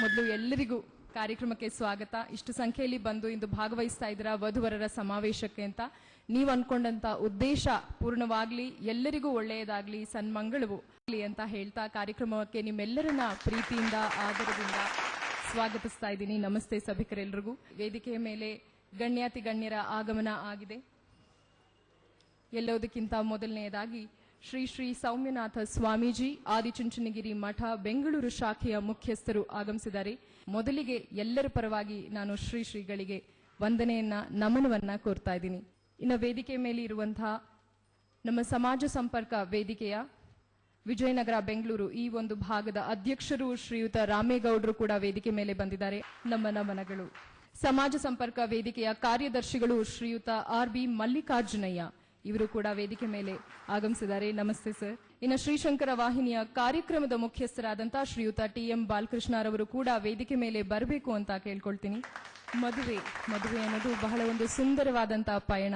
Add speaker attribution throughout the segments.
Speaker 1: ಮೊದಲು ಎಲ್ಲರಿಗೂ ಕಾರ್ಯಕ್ರಮಕ್ಕೆ ಸ್ವಾಗತ. ಇಷ್ಟು ಸಂಖ್ಯೆಯಲ್ಲಿ ಬಂದು ಇಂದು ಭಾಗವಹಿಸ್ತಾ ಇದ್ದೀರಾ ವಧುವರರ ಸಮಾವೇಶಕ್ಕೆ ಅಂತ. ನೀವು ಅನ್ಕೊಂಡಂತ ಉದ್ದೇಶ ಪೂರ್ಣವಾಗ್ಲಿ, ಎಲ್ಲರಿಗೂ ಒಳ್ಳೆಯದಾಗ್ಲಿ, ಸನ್ಮಂಗಳವು ಅಂತ ಹೇಳ್ತಾ ಕಾರ್ಯಕ್ರಮಕ್ಕೆ ನಿಮ್ಮೆಲ್ಲರನ್ನ ಪ್ರೀತಿಯಿಂದ ಆದರದಿಂದ ಸ್ವಾಗತಿಸ್ತಾ ಇದ್ದೀನಿ. ನಮಸ್ತೆ ಸಭಿಕರೆಲ್ಲರಿಗೂ. ವೇದಿಕೆಯ ಮೇಲೆ ಗಣ್ಯಾತಿ ಗಣ್ಯರ ಆಗಮನ ಆಗಿದೆ. ಎಲ್ಲದಕ್ಕಿಂತ ಮೊದಲನೆಯದಾಗಿ ಶ್ರೀ ಶ್ರೀ ಸೌಮ್ಯನಾಥ ಸ್ವಾಮೀಜಿ ಆದಿಚುಂಚನಗಿರಿ ಮಠ ಬೆಂಗಳೂರು ಶಾಖೆಯ ಮುಖ್ಯಸ್ಥರು ಆಗಮಿಸಿದ್ದಾರೆ. ಮೊದಲಿಗೆ ಎಲ್ಲರ ಪರವಾಗಿ ನಾನು ಶ್ರೀಗಳಿಗೆ ವಂದನೆಯನ್ನ ನಮನವನ್ನ ಕೋರ್ತಾ ಇದ್ದೀನಿ. ಇನ್ನು ವೇದಿಕೆ ಮೇಲೆ ಇರುವಂತಹ ನಮ್ಮ ಸಮಾಜ ಸಂಪರ್ಕ ವೇದಿಕೆಯ ವಿಜಯನಗರ ಬೆಂಗಳೂರು ಈ ಒಂದು ಭಾಗದ ಅಧ್ಯಕ್ಷರು ಶ್ರೀಯುತ ರಾಮೇಗೌಡರು ಕೂಡ ವೇದಿಕೆ ಮೇಲೆ ಬಂದಿದ್ದಾರೆ. ನಮ್ಮ ನಮನಗಳು. ಸಮಾಜ ಸಂಪರ್ಕ ವೇದಿಕೆಯ ಕಾರ್ಯದರ್ಶಿಗಳು ಶ್ರೀಯುತ RB ಮಲ್ಲಿಕಾರ್ಜುನಯ್ಯ ಇವರು ಕೂಡ ವೇದಿಕೆ ಮೇಲೆ ಆಗಮಿಸಿದ್ದಾರೆ. ನಮಸ್ತೆ ಸರ್. ಇನ್ನು ಶ್ರೀಶಂಕರ ವಾಹಿನಿಯ ಕಾರ್ಯಕ್ರಮದ ಮುಖ್ಯಸ್ಥರಾದಂತಹ ಶ್ರೀಯುತ TM ಬಾಲಕೃಷ್ಣರವರು ಕೂಡ ವೇದಿಕೆ ಮೇಲೆ ಬರಬೇಕು ಅಂತ ಕೇಳ್ಕೊಳ್ತೀನಿ. ಮದುವೆ ಅನ್ನೋದು ಬಹಳ ಒಂದು ಸುಂದರವಾದಂತಹ ಪಯಣ.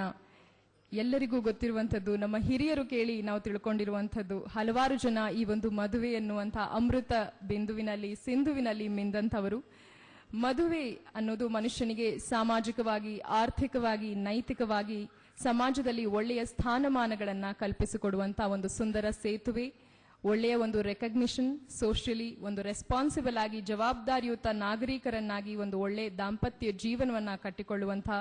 Speaker 1: ಎಲ್ಲರಿಗೂ ಗೊತ್ತಿರುವಂತದ್ದು, ನಮ್ಮ ಹಿರಿಯರು ಕೇಳಿ ನಾವು ತಿಳ್ಕೊಂಡಿರುವಂತದ್ದು. ಹಲವಾರು ಜನ ಈ ಒಂದು ಮದುವೆ ಎನ್ನುವಂತಹ ಅಮೃತ ಬಿಂದುವಿನಲ್ಲಿ ಸಿಂಧುವಿನಲ್ಲಿ ಮಿಂದಂಥವರು. ಮದುವೆ ಅನ್ನೋದು ಮನುಷ್ಯನಿಗೆ ಸಾಮಾಜಿಕವಾಗಿ, ಆರ್ಥಿಕವಾಗಿ, ನೈತಿಕವಾಗಿ ಸಮಾಜದಲ್ಲಿ ಒಳ್ಳೆಯ ಸ್ಥಾನಮಾನಗಳನ್ನ ಕಲ್ಪಿಸಿಕೊಡುವಂತಹ ಒಂದು ಸುಂದರ ಸೇತುವೆ. ಒಳ್ಳೆಯ ಒಂದು ರೆಕಗ್ನಿಷನ್, ಸೋಷಿಯಲಿ ಒಂದು ರೆಸ್ಪಾನ್ಸಿಬಲ್ ಆಗಿ ಜವಾಬ್ದಾರಿಯುತ ನಾಗರಿಕರನ್ನಾಗಿ ಒಂದು ಒಳ್ಳೆಯ ದಾಂಪತ್ಯ ಜೀವನವನ್ನ ಕಟ್ಟಿಕೊಳ್ಳುವಂತಹ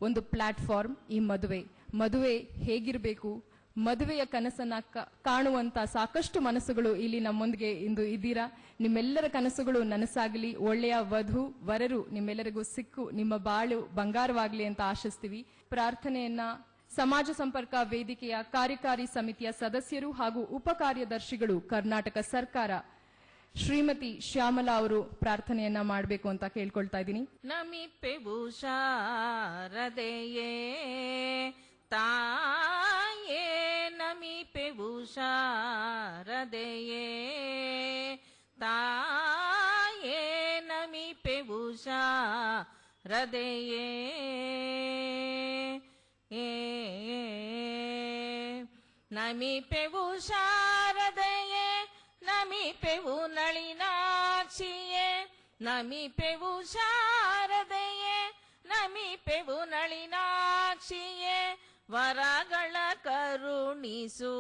Speaker 1: ಒಂದು ಪ್ಲಾಟ್ಫಾರ್ಮ್ ಈ ಮದುವೆ ಹೇಗಿರಬೇಕು, ಮದುವೆಯ ಕನಸನ್ನ ಕಾಣುವಂತ ಸಾಕಷ್ಟು ಮನಸ್ಸುಗಳು ಇಲ್ಲಿ ನಮ್ಮೊಂದಿಗೆ ಇಂದು ಇದ್ದೀರಾ. ನಿಮ್ಮೆಲ್ಲರ ಕನಸುಗಳು ನನಸಾಗಲಿ, ಒಳ್ಳೆಯ ವಧು ವರರು ನಿಮ್ಮೆಲ್ಲರಿಗೂ ಸಿಕ್ಕು ನಿಮ್ಮ ಬಾಳು ಬಂಗಾರವಾಗಲಿ ಅಂತ ಆಶಿಸ್ತೀವಿ. ಪ್ರಾರ್ಥನೆಯನ್ನ ಸಮಾಜ ಸಂಪರ್ಕ ವೇದಿಕೆಯ ಕಾರ್ಯಕಾರಿ ಸಮಿತಿಯ ಸದಸ್ಯರು ಹಾಗೂ ಉಪ ಕಾರ್ಯದರ್ಶಿಗಳು ಕರ್ನಾಟಕ ಸರ್ಕಾರ ಶ್ರೀಮತಿ ಶ್ಯಾಮಲಾ ಅವರು ಪ್ರಾರ್ಥನೆಯನ್ನ ಮಾಡಬೇಕು ಅಂತ ಕೇಳ್ಕೊಳ್ತಾ ಇದ್ದೀನಿ.
Speaker 2: ನಮಿಪ್ಪೆವು ಶಾರದೆಯೇ ತಾಯೇ, ನಮಿಪ್ಪೆವು ಶಾರದೆಯೇ ತಾಯೇ, ನಮಿಪ್ಪೆವು ಶಾರದೆಯೇ ನಮಿಪ್ಪೆವು ಶಾರದೆಯೇ, ನಮಿಪ್ಪೆವು ನಳಿನಾಕ್ಷಿಯೇ, ನಮಿಪ್ಪೆವು ಶಾರದೆಯೇ, ನಮಿಪ್ಪೆವು ನಳಿನಾಕ್ಷಿಯೇ, ವರಗಳ ಕರುಣಿಸು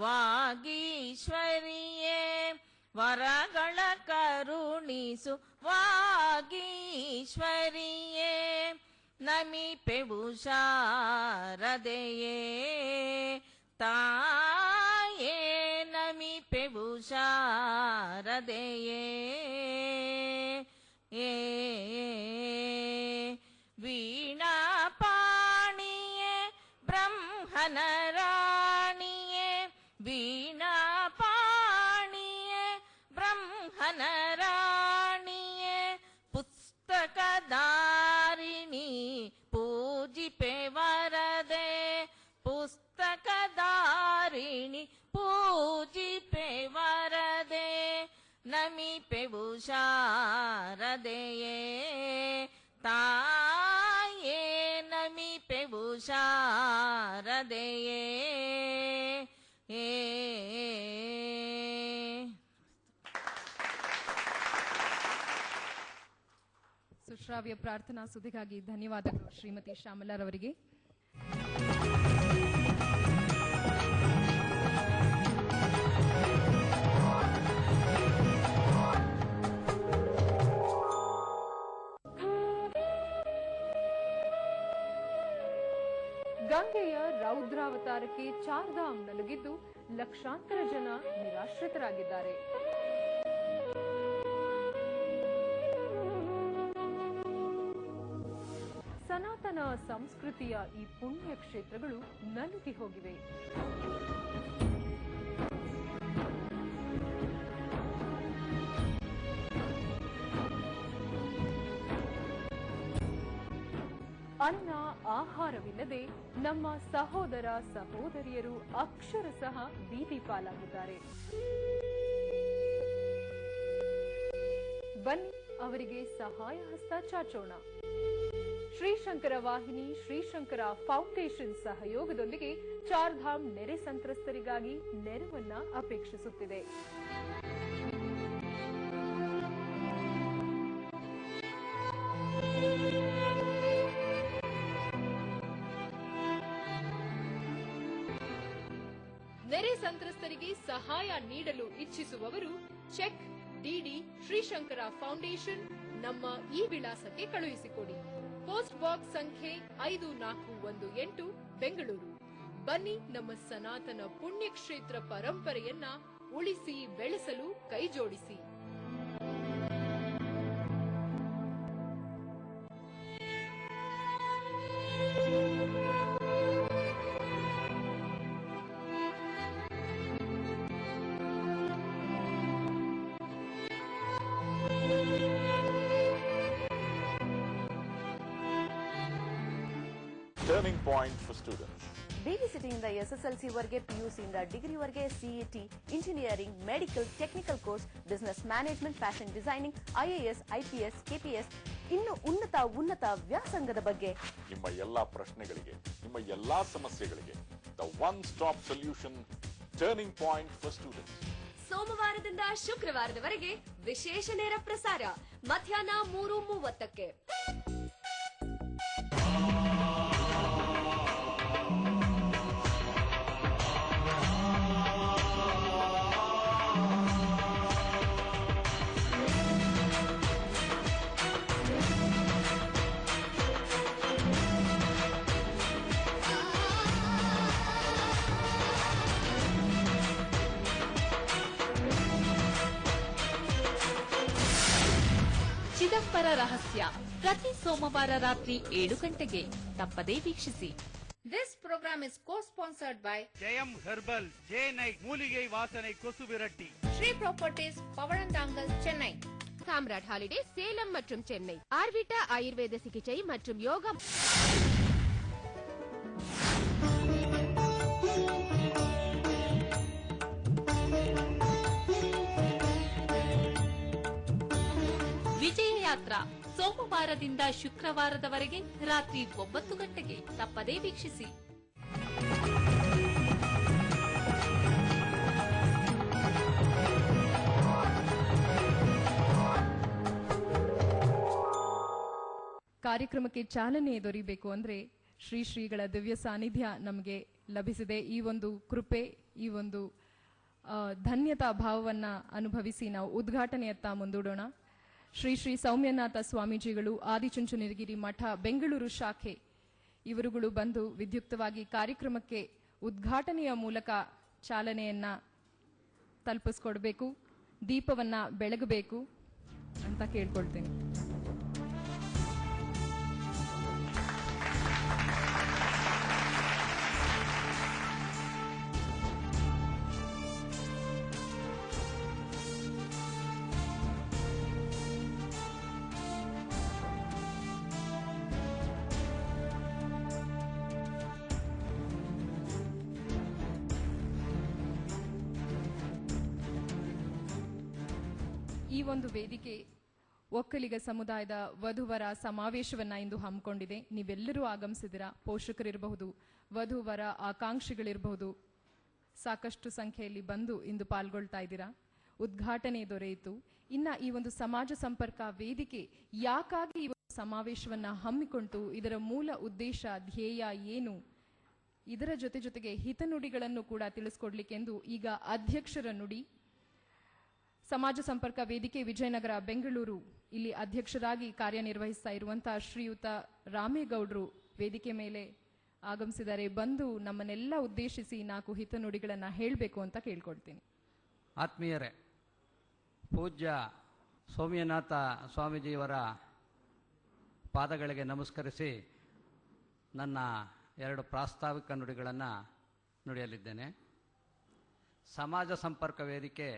Speaker 2: ವಾಗೀಶ್ವರಿಯೇ, ವರಗಳ ಕರುಣಿಸು ವಾಗೀಶ್ವರಿಯೇ, ನಮಿಪ್ಪೆವು ಶಾರದೆಯೇ ತಾಯೇ, ನಮಿಪ್ಪೆವು ಶಾರದೆಯೇ ವೀಣಾ ಪಾಣಿಯೇ ಬ್ರಹ್ಮನ ರಾಣಿಯೇ, ವೀಣಾ ಪಾಣಿಯೇ ಬ್ರಹ್ಮನ ರಾಣಿಯೇ, ಪುಸ್ತಕದಾರಿಣಿ ಪೂಜಿಪೆ ವರದೆ, ಪುಸ್ತಕದಾರಿಣಿ ಪೂಜಿಪೆ ವರದೆ, ನಮಿಪ್ಪೆವು ಶಾರದೆಯೇ ತಾಯೇ, ನಮಿಪ್ಪೆವು ಶಾರದೆಯೇ
Speaker 1: ಸುಶ್ರಾವ್ಯ ಪ್ರಾರ್ಥನಾ ಸುದ್ದಿಗಾಗಿ ಧನ್ಯವಾದಗಳು ಶ್ರೀಮತಿ ಶ್ಯಾಮಲಾರವರಿಗೆ. ಗಂಗೆಯ ರೌದ್ರಾವತಾರಕ್ಕೆ ಚಾರ್ಧಾಮ್ ನಲುಗಿದ್ದು ಲಕ್ಷಾಂತರ ಜನ ನಿರಾಶ್ರಿತರಾಗಿದ್ದಾರೆ. ಸನಾತನ ಸಂಸ್ಕೃತಿಯ ಈ ಪುಣ್ಯ ಕ್ಷೇತ್ರಗಳು ನಲುಗಿ ಹೋಗಿವೆ. ಅನ್ನ ಆಹಾರವಿಲ್ಲದೆ ನಮ್ಮ ಸಹೋದರ ಸಹೋದರಿಯರು ಅಕ್ಷರಶಃ ಬೀದಿ ಪಾಲಾಗಿದ್ದಾರೆ. ಬನ್ನಿ ಅವರಿಗೆ ಸಹಾಯ ಹಸ್ತ ಚಾಚೋಣ. ಶ್ರೀಶಂಕರ ವಾಹಿನಿ, ಶ್ರೀಶಂಕರ ಫೌಂಡೇಶನ್ ಸಹಯೋಗದೊಂದಿಗೆ ಚಾರ್ಧಾಮ್ ನೆರೆ ಸಂತ್ರಸ್ತರಿಗಾಗಿ ನೆರವನ್ನ ಅಪೇಕ್ಷಿಸುತ್ತಿದೆ. ನೆರೆ ಸಂತ್ರಸ್ತರಿಗೆ ಸಹಾಯ ನೀಡಲು ಇಚ್ಛಿಸುವವರು ಚೆಕ್, ಡಿಡಿ, ಶ್ರೀಶಂಕರ ಫೌಂಡೇಶನ್ ನಮ್ಮ ಈ ವಿಳಾಸಕ್ಕೆ ಕಳುಹಿಸಿಕೊಡಿ. ಪೋಸ್ಟ್ ಬಾಕ್ಸ್ ಸಂಖ್ಯೆ 5418 ಬೆಂಗಳೂರು. ಬನ್ನಿ ನಮ್ಮ ಸನಾತನ ಪುಣ್ಯಕ್ಷೇತ್ರ ಪರಂಪರೆಯನ್ನ ಉಳಿಸಿ ಬೆಳೆಸಲು ಕೈಜೋಡಿಸಿ.
Speaker 3: Turning point for students.
Speaker 4: BBCT ಇಂದ SSLC ವರೆಗೆ, PUC ಇಂದ ಡಿಗ್ರಿ ವರೆಗೆ, CET, engineering, medical, technical course, business management, fashion designing, IAS, IPS, KPS, ಇನ್ನು ಉನ್ನತ ವ್ಯಾಸಂಗದ ಬಗ್ಗೆ
Speaker 3: ನಿಮ್ಮ ಎಲ್ಲಾ ಪ್ರಶ್ನೆಗಳಿಗೆ, ನಿಮ್ಮ ಎಲ್ಲಾ ಸಮಸ್ಯೆಗಳಿಗೆ the one stop solution, Turning point for students.
Speaker 5: ಸೋಮವಾರದಿಂದ ಶುಕ್ರವಾರದವರೆಗೆ ವಿಶೇಷ ನೇರ ಪ್ರಸಾರ ಮಧ್ಯಾಹ್ನ 3:30ಕ್ಕೆ.
Speaker 6: ಚಿದಂಬರ ರಹಸ್ಯ ಪ್ರತಿ ಸೋಮವಾರ ರಾತ್ರಿ 7 ಗಂಟೆಗೆ ತಪ್ಪದೇ ವೀಕ್ಷಿಸಿ.
Speaker 5: This program is co-sponsored by
Speaker 7: Jayam herbal, ಜೆ9 ಮೂಲಿಗೆ ವಾಸನೆ ಕೊಸುವಿರಟ್ಟಿ,
Speaker 5: Shree Properties, Pavalanthangal, Chennai.
Speaker 8: Comrade holiday Salem மற்றும் சென்னை. ஆர்விட்டா ஆயுர்வேத சிகிச்சை மற்றும் யோகா.
Speaker 6: ವಿಜಯ ಯಾತ್ರಾ ಸೋಮವಾರದಿಂದ ಶುಕ್ರವಾರದವರೆಗೆ ರಾತ್ರಿ 9 ಗಂಟೆಗೆ ತಪ್ಪದೇ ವೀಕ್ಷಿಸಿ.
Speaker 1: ಕಾರ್ಯಕ್ರಮಕ್ಕೆ ಚಾಲನೆ ದೊರೆಯಬೇಕು ಅಂದ್ರೆ ಶ್ರೀಗಳ ದಿವ್ಯ ಸಾನ್ನಿಧ್ಯ ನಮಗೆ ಲಭಿಸಿದೆ. ಈ ಒಂದು ಕೃಪೆ, ಈ ಒಂದು ಧನ್ಯತಾ ಭಾವವನ್ನ ಅನುಭವಿಸಿ ನಾವು ಉದ್ಘಾಟನೆಯತ್ತ ಮುಂದೂಡೋಣ. ಶ್ರೀ ಸೌಮ್ಯನಾಥ ಸ್ವಾಮೀಜಿಗಳು, ಆದಿಚುಂಚನಗಿರಿ ಮಠ ಬೆಂಗಳೂರು ಶಾಖೆ ಇವರುಗಳು ಬಂದು ವಿದ್ಯುಕ್ತವಾಗಿ ಕಾರ್ಯಕ್ರಮಕ್ಕೆ ಉದ್ಘಾಟನೆಯ ಮೂಲಕ ಚಾಲನೆಯನ್ನ ತಲುಪಿಸ್ಕೊಡ್ಬೇಕು, ದೀಪವನ್ನ ಬೆಳಗಬೇಕು ಅಂತ ಕೇಳ್ಕೊಳ್ತೇನೆ. ಈ ಒಂದು ವೇದಿಕೆ ಒಕ್ಕಲಿಗ ಸಮುದಾಯದ ವಧುವರ ಸಮಾವೇಶವನ್ನ ಇಂದು ಹಮ್ಮಿಕೊಂಡಿದೆ. ನೀವೆಲ್ಲರೂ ಆಗಮಿಸಿದಿರಾ. ಪೋಷಕರಿರಬಹುದು, ವಧುವರ ಆಕಾಂಕ್ಷಿಗಳಿರಬಹುದು, ಸಾಕಷ್ಟು ಸಂಖ್ಯೆಯಲ್ಲಿ ಬಂದು ಇಂದು ಪಾಲ್ಗೊಳ್ತಾ ಇದ್ದೀರಾ. ಉದ್ಘಾಟನೆ ದೊರೆಯಿತು. ಇನ್ನ ಈ ಒಂದು ಸಮಾಜ ಸಂಪರ್ಕ ವೇದಿಕೆ ಯಾಕಾಗಿ ಈ ಸಮಾವೇಶವನ್ನ ಹಮ್ಮಿಕೊಂಡು, ಇದರ ಮೂಲ ಉದ್ದೇಶ, ಧ್ಯೇಯ ಏನು, ಇದರ ಜೊತೆಗೆ ಹಿತನುಡಿಗಳನ್ನು ಕೂಡ ತಿಳಿಸ್ಕೊಡ್ಲಿಕ್ಕೆಂದು ಈಗ ಅಧ್ಯಕ್ಷರ ನುಡಿ, ಸಮಾಜ ಸಂಪರ್ಕ ವೇದಿಕೆ ವಿಜಯನಗರ ಬೆಂಗಳೂರು ಇಲ್ಲಿ ಅಧ್ಯಕ್ಷರಾಗಿ ಕಾರ್ಯನಿರ್ವಹಿಸ್ತಾ ಇರುವಂತಹ ಶ್ರೀಯುತ ರಾಮೇಗೌಡರು ವೇದಿಕೆ ಮೇಲೆ ಆಗಮಿಸಿದ್ದಾರೆ. ಬಂದು ನಮ್ಮನ್ನೆಲ್ಲ ಉದ್ದೇಶಿಸಿ 4 ಹಿತನುಡಿಗಳನ್ನ ಹೇಳಬೇಕು ಅಂತ ಕೇಳ್ಕೊಳ್ತೀನಿ.
Speaker 9: ಆತ್ಮೀಯರೇ, ಪೂಜ್ಯ ಸೌಮ್ಯನಾಥ ಸ್ವಾಮೀಜಿಯವರ ಪಾದಗಳಿಗೆ ನಮಸ್ಕರಿಸಿ ನನ್ನ 2 ಪ್ರಾಸ್ತಾವಿಕ ನುಡಿಗಳನ್ನು ನುಡಿಯಲಿದ್ದೇನೆ. ಸಮಾಜ ಸಂಪರ್ಕ ವೇದಿಕೆ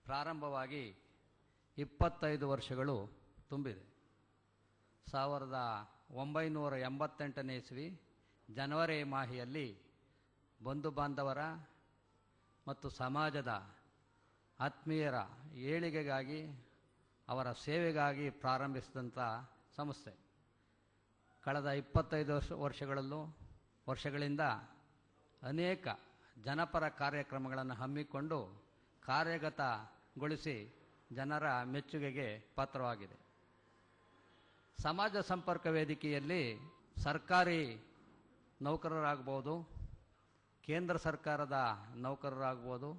Speaker 9: ಪ್ರಾರಂಭವಾಗಿ 25 ವರ್ಷಗಳು ತುಂಬಿದೆ. 1988ನೇ ಇಸ್ವಿ ಜನವರಿ ಮಾಹಿಯಲ್ಲಿ ಬಂಧು ಬಾಂಧವರ ಮತ್ತು ಸಮಾಜದ ಆತ್ಮೀಯರ ಏಳಿಗೆಗಾಗಿ ಅವರ ಸೇವೆಗಾಗಿ ಪ್ರಾರಂಭಿಸಿದಂಥ ಸಂಸ್ಥೆ. ಕಳೆದ 25 ವರ್ಷಗಳಿಂದ ಅನೇಕ ಜನಪರ ಕಾರ್ಯಕ್ರಮಗಳನ್ನು ಹಮ್ಮಿಕೊಂಡು ಕಾರ್ಯಗತಗೊಳಿಸಿ ಜನರ ಮೆಚ್ಚುಗೆಗೆ ಪಾತ್ರವಾಗಿದೆ. ಸಮಾಜ ಸಂಪರ್ಕ ವೇದಿಕೆಯಲ್ಲಿ ಸರ್ಕಾರಿ ನೌಕರರಾಗ್ಬೋದು, ಕೇಂದ್ರ ಸರ್ಕಾರದ ನೌಕರರಾಗ್ಬೋದು,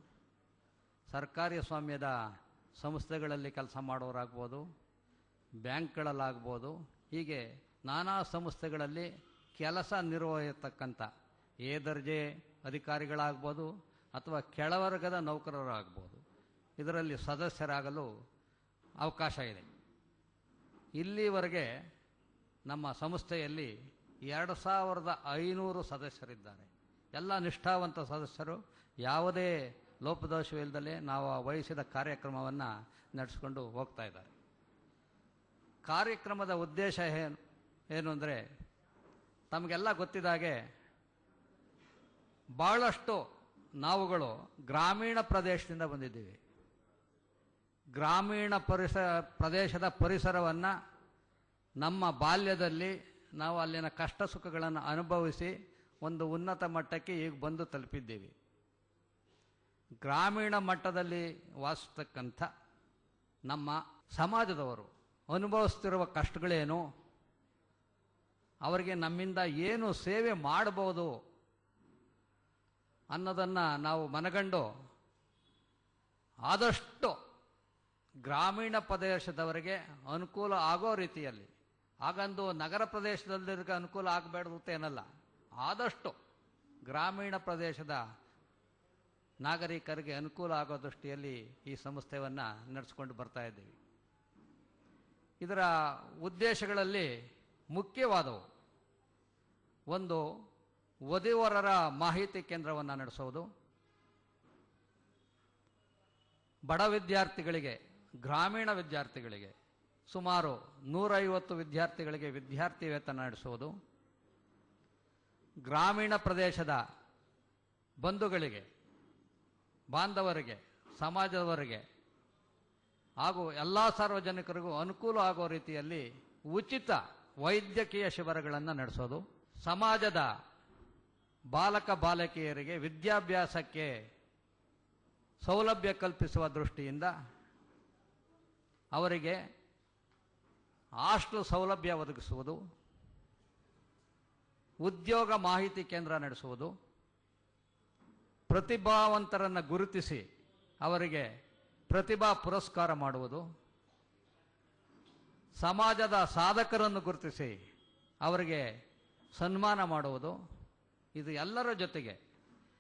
Speaker 9: ಸರ್ಕಾರಿ ಸ್ವಾಮ್ಯದ ಸಂಸ್ಥೆಗಳಲ್ಲಿ ಕೆಲಸ ಮಾಡೋರಾಗ್ಬೋದು, ಬ್ಯಾಂಕ್ಗಳಲ್ಲಾಗ್ಬೋದು, ಹೀಗೆ ನಾನಾ ಸಂಸ್ಥೆಗಳಲ್ಲಿ ಕೆಲಸ ನಿರ್ವಹಿಸತಕ್ಕಂಥ ದರ್ಜೆ ಅಧಿಕಾರಿಗಳಾಗ್ಬೋದು ಅಥವಾ ಕೆಳವರ್ಗದ ನೌಕರರಾಗ್ಬೋದು, ಇದರಲ್ಲಿ ಸದಸ್ಯರಾಗಲು ಅವಕಾಶ ಇದೆ. ಇಲ್ಲಿವರೆಗೆ ನಮ್ಮ ಸಂಸ್ಥೆಯಲ್ಲಿ 2500 ಸದಸ್ಯರಿದ್ದಾರೆ. ಎಲ್ಲ ನಿಷ್ಠಾವಂತ ಸದಸ್ಯರು, ಯಾವುದೇ ಲೋಪದೋಷವಿಲ್ಲದಲೇ ನಾವು ವಹಿಸಿದ ಕಾರ್ಯಕ್ರಮವನ್ನು ನಡೆಸ್ಕೊಂಡು ಹೋಗ್ತಾ ಇದ್ದಾರೆ. ಕಾರ್ಯಕ್ರಮದ ಉದ್ದೇಶ ಏನು ಅಂದರೆ, ತಮಗೆಲ್ಲ ಗೊತ್ತಿದ್ದಾಗೆ ಭಾಳಷ್ಟು ನಾವುಗಳು ಗ್ರಾಮೀಣ ಪ್ರದೇಶದಿಂದ ಬಂದಿದ್ದೀವಿ. ಗ್ರಾಮೀಣ ಪ್ರದೇಶದ ಪರಿಸರವನ್ನು ನಮ್ಮ ಬಾಲ್ಯದಲ್ಲಿ ನಾವು ಅಲ್ಲಿನ ಕಷ್ಟ ಸುಖಗಳನ್ನು ಅನುಭವಿಸಿ ಒಂದು ಉನ್ನತ ಮಟ್ಟಕ್ಕೆ ಈಗ ಬಂದು ತಲುಪಿದ್ದೀವಿ. ಗ್ರಾಮೀಣ ಮಟ್ಟದಲ್ಲಿ ವಾಸಿಸ್ತಕ್ಕಂಥ ನಮ್ಮ ಸಮಾಜದವರು ಅನುಭವಿಸ್ತಿರುವ ಕಷ್ಟಗಳೇನು, ಅವರಿಗೆ ನಮ್ಮಿಂದ ಏನು ಸೇವೆ ಮಾಡಬಹುದು ಅನ್ನೋದನ್ನು ನಾವು ಮನಗಂಡು ಆದಷ್ಟು ಗ್ರಾಮೀಣ ಪ್ರದೇಶದವರಿಗೆ ಅನುಕೂಲ ಆಗೋ ರೀತಿಯಲ್ಲಿ, ಹಾಗಂದು ನಗರ ಪ್ರದೇಶದಲ್ಲಿರಿಗೆ ಅನುಕೂಲ ಆಗಬೇಡ್ದು ಏನಲ್ಲ, ಆದಷ್ಟು ಗ್ರಾಮೀಣ ಪ್ರದೇಶದ ನಾಗರಿಕರಿಗೆ ಅನುಕೂಲ ಆಗೋ ದೃಷ್ಟಿಯಲ್ಲಿ ಈ ಸಂಸ್ಥೆಯನ್ನು ನಡೆಸ್ಕೊಂಡು ಬರ್ತಾ ಇದ್ದೀವಿ. ಇದರ ಉದ್ದೇಶಗಳಲ್ಲಿ ಮುಖ್ಯವಾದವು, ಒಂದು ವಧುವರರ ಮಾಹಿತಿ ಕೇಂದ್ರವನ್ನು ನಡೆಸೋದು, ಬಡ ವಿದ್ಯಾರ್ಥಿಗಳಿಗೆ, ಗ್ರಾಮೀಣ ವಿದ್ಯಾರ್ಥಿಗಳಿಗೆ ಸುಮಾರು 150 ವಿದ್ಯಾರ್ಥಿಗಳಿಗೆ ವಿದ್ಯಾರ್ಥಿ ವೇತನ ನಡೆಸುವುದು, ಗ್ರಾಮೀಣ ಪ್ರದೇಶದ ಬಂಧುಗಳಿಗೆ, ಬಾಂಧವರಿಗೆ, ಸಮಾಜದವರಿಗೆ ಹಾಗೂ ಎಲ್ಲ ಸಾರ್ವಜನಿಕರಿಗೂ ಅನುಕೂಲ ಆಗೋ ರೀತಿಯಲ್ಲಿ ಉಚಿತ ವೈದ್ಯಕೀಯ ಶಿಬಿರಗಳನ್ನು ನಡೆಸೋದು, ಸಮಾಜದ ಬಾಲಕ ಬಾಲಕಿಯರಿಗೆ ವಿದ್ಯಾಭ್ಯಾಸಕ್ಕೆ ಸೌಲಭ್ಯ ಕಲ್ಪಿಸುವ ದೃಷ್ಟಿಯಿಂದ ಅವರಿಗೆ ಹಾಸ್ಟೆಲ್ ಸೌಲಭ್ಯ ಒದಗಿಸುವುದು, ಉದ್ಯೋಗ ಮಾಹಿತಿ ಕೇಂದ್ರ ನಡೆಸುವುದು, ಪ್ರತಿಭಾವಂತರನ್ನು ಗುರುತಿಸಿ ಅವರಿಗೆ ಪ್ರತಿಭಾ ಪುರಸ್ಕಾರ ಮಾಡುವುದು, ಸಮಾಜದ ಸಾಧಕರನ್ನು ಗುರುತಿಸಿ ಅವರಿಗೆ ಸನ್ಮಾನ ಮಾಡುವುದು. ಇದು ಎಲ್ಲರ ಜೊತೆಗೆ